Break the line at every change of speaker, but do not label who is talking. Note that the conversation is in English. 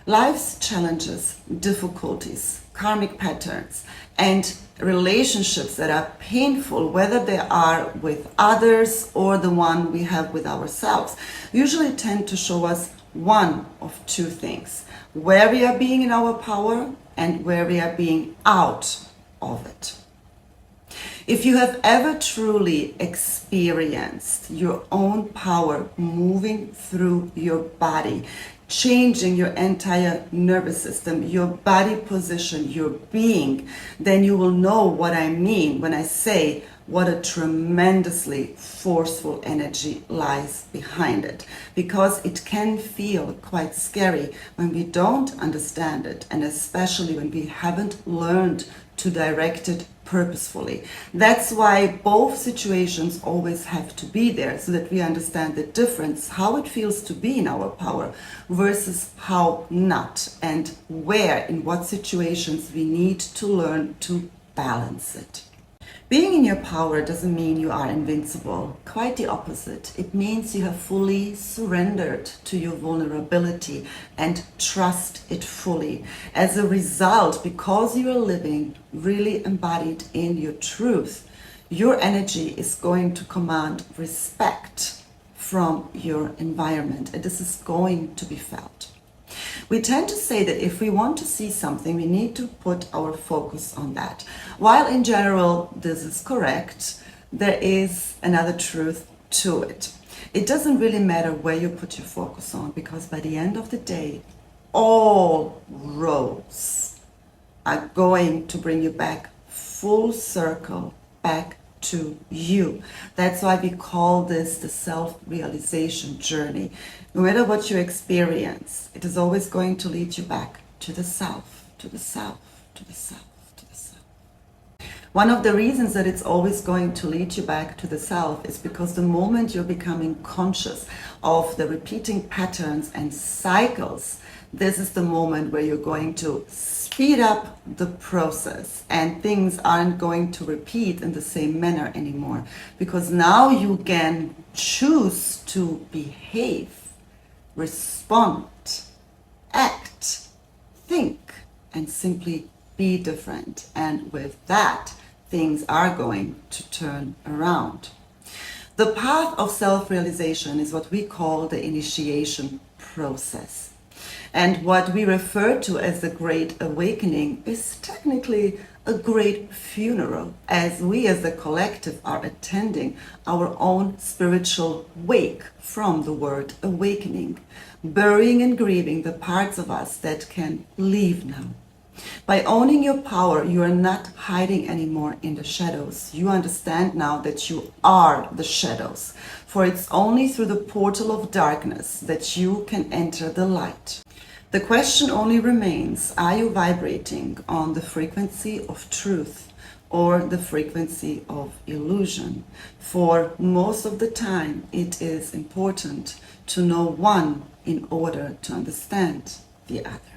Life's challenges, difficulties, karmic patterns, and relationships that are painful, whether they are with others or the one we have with ourselves, usually tend to show us one of two things: where we are being in our power and where we are being out of it. If you have ever truly experienced your own power moving through your body, changing your entire nervous system, your body position, your being, then you will know what I mean when I say what a tremendously forceful energy lies behind it. Because it can feel quite scary when we don't understand it, and especially when we haven't learned to direct it purposefully. That's why both situations always have to be there, so that we understand the difference, how it feels to be in our power versus how not, and where, in what situations we need to learn to balance it. Being in your power doesn't mean you are invincible. Quite the opposite. It means you have fully surrendered to your vulnerability and trust it fully. As a result, because you are living really embodied in your truth, your energy is going to command respect from your environment, and this is going to be felt. We tend to say that if we want to see something, we need to put our focus on that. While in general this is correct, there is another truth to it. It doesn't really matter where you put your focus on, because by the end of the day, all roads are going to bring you back full circle, back to you. That's why we call this the self-realization journey. No matter what you experience, it is always going to lead you back to the self, to the self, to the self, to the self. One of the reasons that it's always going to lead you back to the self is because the moment you're becoming conscious of the repeating patterns and cycles, this is the moment where you're going to speed up the process, and things aren't going to repeat in the same manner anymore, because now you can choose to behave, respond, act, think, and simply be different. And with that, things are going to turn around. The path of self-realization is what we call the initiation process. And what we refer to as the Great Awakening is technically a great funeral, as we as the collective are attending our own spiritual wake from the word awakening, burying and grieving the parts of us that can leave now. By owning your power, you are not hiding anymore in the shadows. You understand now that you are the shadows, for it's only through the portal of darkness that you can enter the light. The question only remains, are you vibrating on the frequency of truth or the frequency of illusion? For most of the time, it is important to know one in order to understand the other.